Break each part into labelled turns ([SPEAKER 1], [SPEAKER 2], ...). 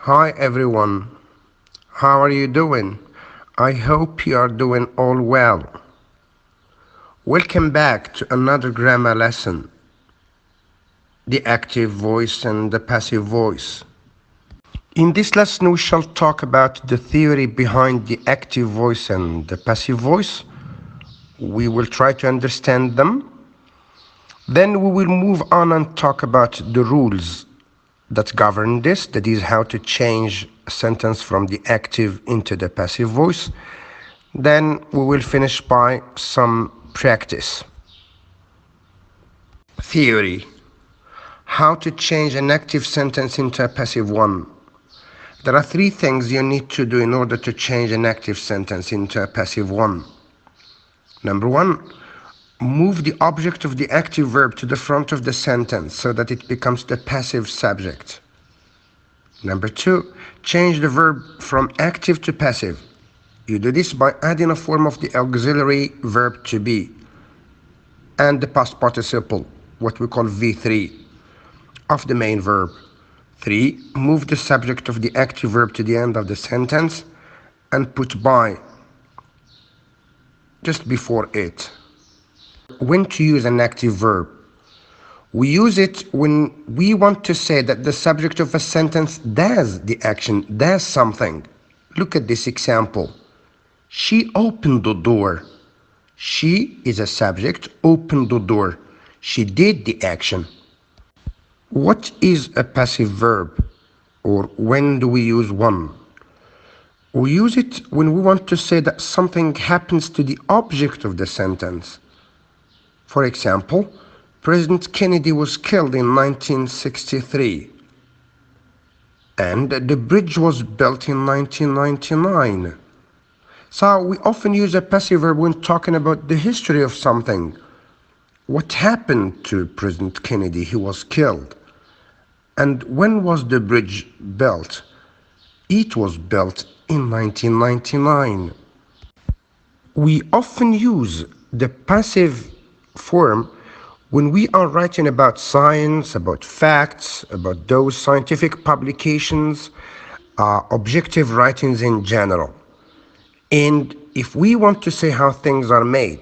[SPEAKER 1] Hi everyone, how are you doing? I hope you are doing all well. Welcome back to another grammar lesson, the active voice and the passive voice. In this lesson we shall talk about the theory behind the active voice and the passive voice. We will try to understand them. Then we will move on and talk about the rules that govern this, that is how to change a sentence from the active into the passive voice. Then we will finish by some practice. Theory. How to change an active sentence into a passive one. There are three things you need to do in order to change an active sentence into a passive one. Number one, move the object of the active verb to the front of the sentence so that it becomes the passive subject. Number two, change the verb from active to passive. You do this by adding a form of the auxiliary verb to be and the past participle, what we call V3, of the main verb. 3. Move the subject of the active verb to the end of the sentence and put by just before it. When to use an active verb? We use it when we want to say that the subject of a sentence does the action, does something. Look at this example. She opened the door. She is a subject, opened the door. She did the action. What is a passive verb? Or when do we use one? We use it when we want to say that something happens to the object of the sentence. For example, President Kennedy was killed in 1963 and the bridge was built in 1999. So we often use a passive verb when talking about the history of something. What happened to President Kennedy? He was killed. And when was the bridge built? It was built in 1999. We often use the passive form when we are writing about science, about facts, about those scientific publications, objective writings in general. And if we want to say how things are made,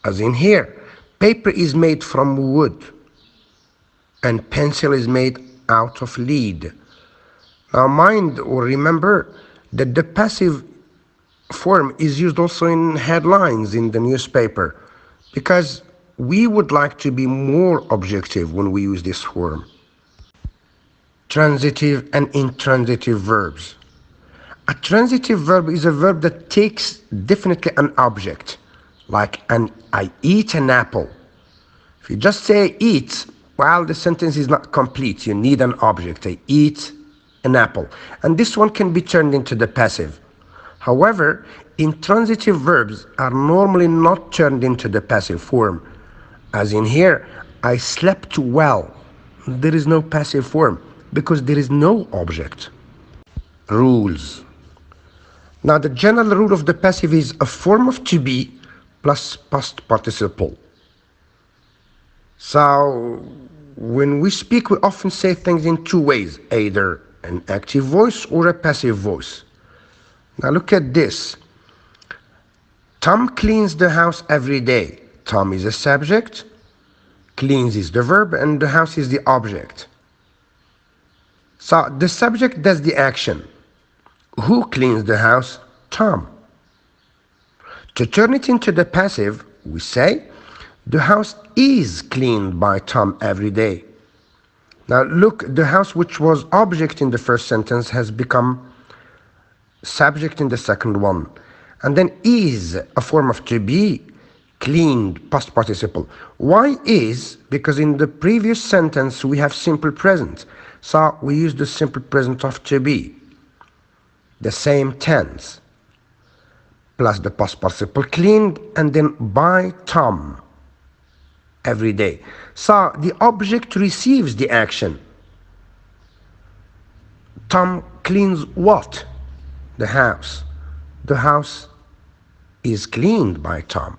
[SPEAKER 1] as in here, paper is made from wood and pencil is made out of lead. Now mind or remember that the passive form is used also in headlines in the newspaper because we would like to be more objective when we use this form. Transitive and intransitive verbs. A transitive verb is a verb that takes definitely an object, like I eat an apple. If you just say eat, well, the sentence is not complete. You need an object. I eat an apple. And this one can be turned into the passive. However, intransitive verbs are normally not turned into the passive form. As in here, I slept well. There is no passive form because there is no object. Rules. Now, the general rule of the passive is a form of to be plus past participle. So, when we speak, we often say things in two ways, either an active voice or a passive voice. Now, look at this. Tom cleans the house every day. Tom is a subject, cleans is the verb, and the house is the object. So, the subject does the action. Who cleans the house? Tom. To turn it into the passive, we say, the house is cleaned by Tom every day. Now look, the house which was object in the first sentence has become subject in the second one. And then is a form of to be, cleaned, past participle. Why is? Because in the previous sentence we have simple present. So we use the simple present of to be. The same tense, plus the past participle cleaned, and then by Tom every day. So the object receives the action. Tom cleans what? The house. The house is cleaned by Tom.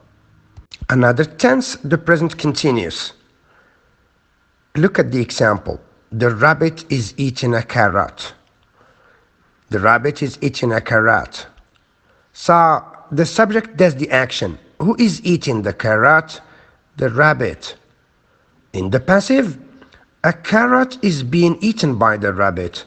[SPEAKER 1] Another tense, the present continuous. Look at the example. The rabbit is eating a carrot. The rabbit is eating a carrot. So the subject does the action. Who is eating the carrot? The rabbit. In the passive, a carrot is being eaten by the rabbit.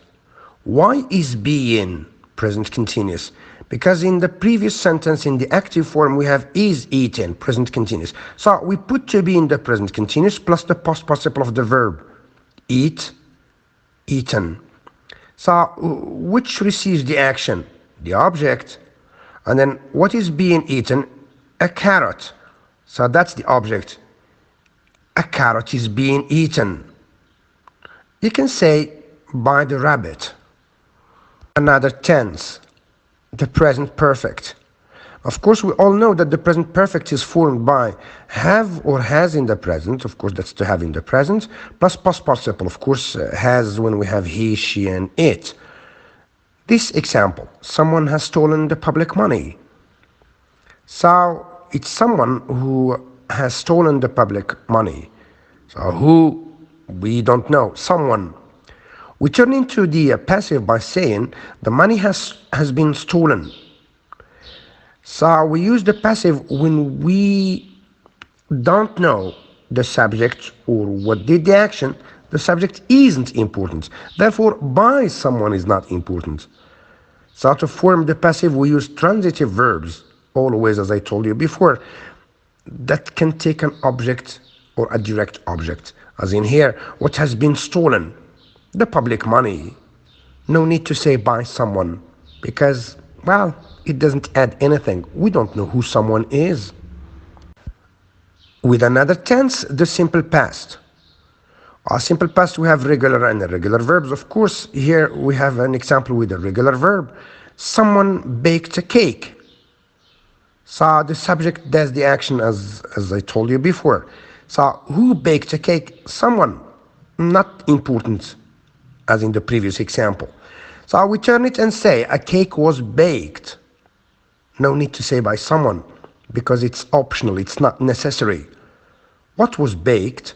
[SPEAKER 1] Why is being present continuous? Because in the previous sentence in the active form we have is eaten, present continuous. So we put to be in the present continuous plus the past participle of the verb. Eat, eaten. So which receives the action? The object. And then what is being eaten? A carrot. So that's the object. A carrot is being eaten. You can say by the rabbit. Another tense, the present perfect. Of course, we all know that the present perfect is formed by have or has in the present, of course that's to have in the present, plus past participle, of course has when we have he, she and it. This example, someone has stolen the public money. So it's someone who has stolen the public money. So who, we don't know, someone. We turn into the passive by saying the money has been stolen. So we use the passive when we don't know the subject or what did the action. The subject isn't important. Therefore, by someone is not important. So to form the passive, we use transitive verbs, always as I told you before, that can take an object or a direct object. As in here, what has been stolen? The public money. No need to say by someone, because, well, it doesn't add anything. We don't know who someone is. With another tense, the simple past. A simple past, we have regular and irregular verbs. Of course, here we have an example with a regular verb. Someone baked a cake. So the subject does the action as I told you before. So who baked a cake? Someone. Not important, as in the previous example. So we turn it and say a cake was baked. No need to say by someone, because it's optional, it's not necessary. What was baked?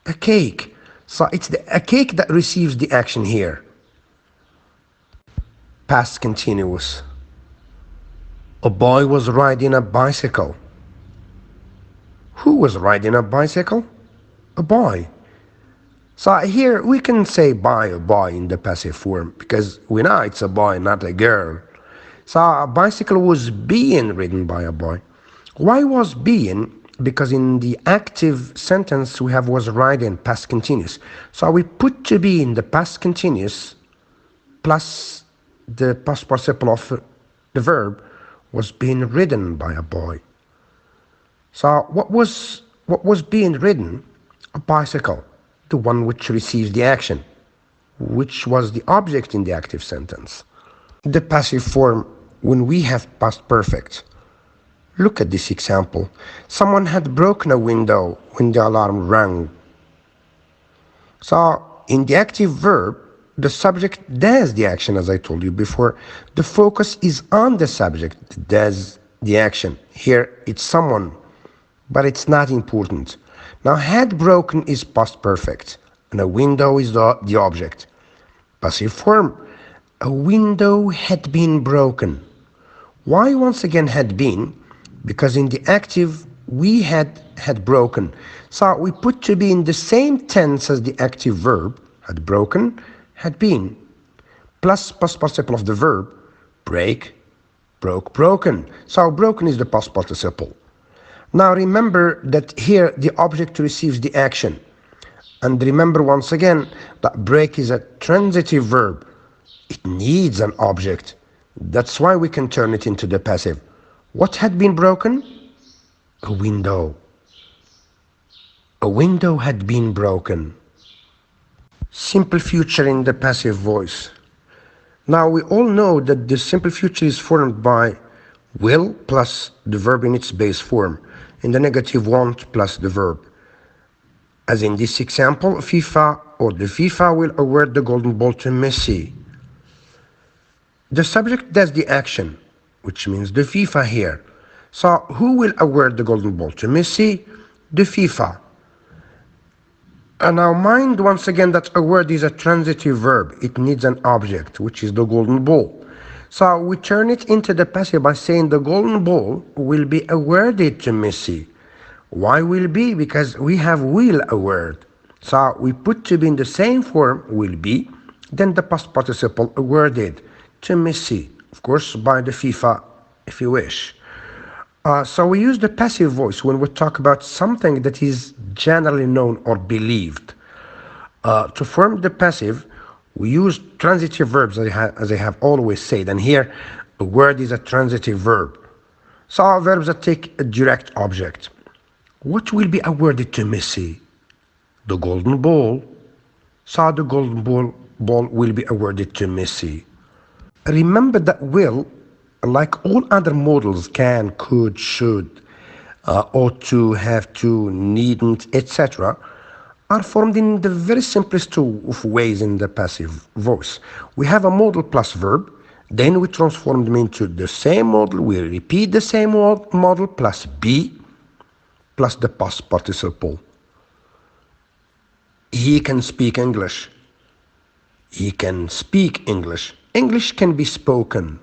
[SPEAKER 1] A cake. So it's a cake that receives the action here. Past continuous. A boy was riding a bicycle. Who was riding a bicycle? A boy. So here we can say by a boy in the passive form because we know it's a boy, not a girl. So a bicycle was being ridden by a boy. Why was being? Because in the active sentence we have was riding, past continuous. So we put to be in the past continuous plus the past participle of the verb was being ridden by a boy. So what was being ridden? A bicycle, the one which receives the action, which was the object in the active sentence. The passive form when we have past perfect. Look at this example. Someone had broken a window when the alarm rang. So in the active verb, the subject does the action as I told you before. The focus is on the subject that does the action. Here it's someone, but it's not important. Now had broken is past perfect and a window is the object. Passive form, a window had been broken. Why once again had been? Because in the active we had broken. So we put to be in the same tense as the active verb, had broken, had been, plus past participle of the verb, break, broke, broken. So broken is the past participle. Now remember that here the object receives the action. And remember once again that break is a transitive verb. It needs an object. That's why we can turn it into the passive. What had been broken? A window. A window had been broken. Simple future in the passive voice. Now we all know that the simple future is formed by will plus the verb in its base form, in the negative want plus the verb. As in this example, FIFA or the FIFA will award the golden ball to Messi. The subject does the action, which means the FIFA here. So who will award the golden ball to Messi? The FIFA. And now mind once again that a word is a transitive verb. It needs an object, which is the golden ball. So we turn it into the passive by saying the golden ball will be awarded to Messi. Why will be? Because we have will a word. So we put to be in the same form, will be, then the past participle awarded to Messi, of course by the FIFA if you wish. So we use the passive voice when we talk about something that is generally known or believed. To form the passive, we use transitive verbs as I have always said, and here a word is a transitive verb. So our verbs that take a direct object. What will be awarded to Messi? The golden ball. So the golden ball will be awarded to Messi. Remember that will, like all other models, can, could, should, ought to, have to, needn't, etc., are formed in the very simplest of ways in the passive voice. We have a modal plus verb, then we transform them into the same model, we repeat the same model plus be plus the past participle. He can speak English. He can speak English. English can be spoken.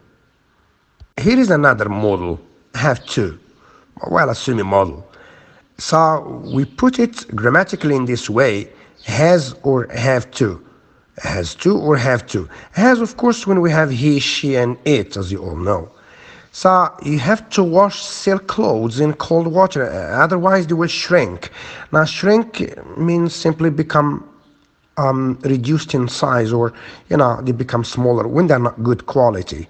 [SPEAKER 1] Here is another model, have to, well, assuming model. So we put it grammatically in this way, has or have to. Has to or have to. Has, of course, when we have he, she, and it, as you all know. So you have to wash silk clothes in cold water, otherwise they will shrink. Now shrink means simply become reduced in size, or they become smaller when they're not good quality.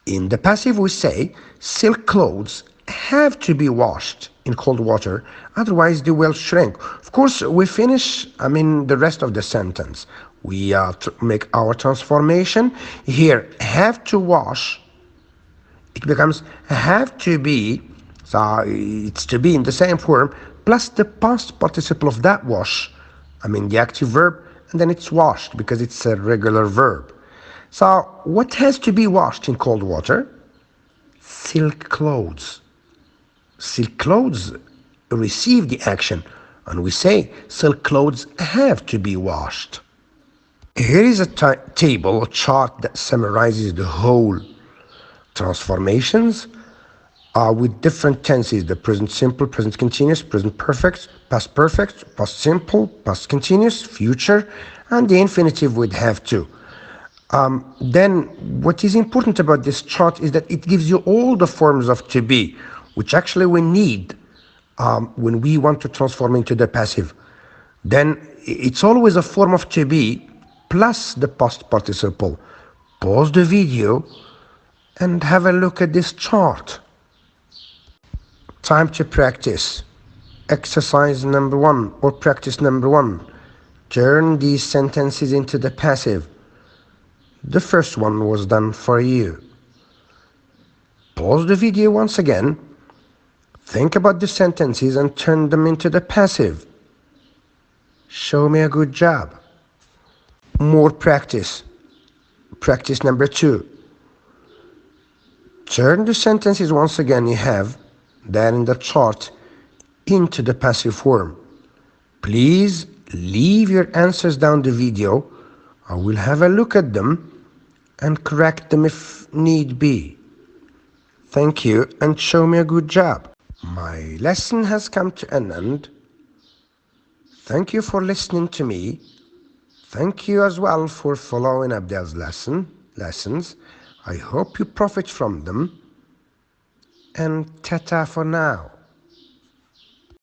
[SPEAKER 1] In the passive we say silk clothes have to be washed in cold water, otherwise they will shrink. Of course we finish the rest of the sentence. We make our transformation. Here have to wash, it becomes have to be, so it's to be in the same form, plus the past participle of that wash, the active verb, and then it's washed because it's a regular verb. So what has to be washed in cold water? Silk clothes. Silk clothes receive the action, and we say silk clothes have to be washed. Here is a table, a chart that summarizes the whole transformations with different tenses: the present simple, present continuous, present perfect, past simple, past continuous, future, and the infinitive with have to. Then what is important about this chart is that it gives you all the forms of to be, which actually we need when we want to transform into the passive. Then it's always a form of to be plus the past participle. Pause the video and have a look at this chart. Time to practice. Exercise number 1 or practice number 1. Turn these sentences into the passive. The first one was done for you. Pause the video once again. Think about the sentences and turn them into the passive. Show me a good job. More practice. Practice number 2. Turn the sentences once again you have there in the chart into the passive form. Please leave your answers down the video. I will have a look at them and correct them if need be. Thank you and show me a good job. My lesson has come to an end. Thank you for listening to me. Thank you as well for following Abdel's lessons. I hope you profit from them. And ta-ta for now.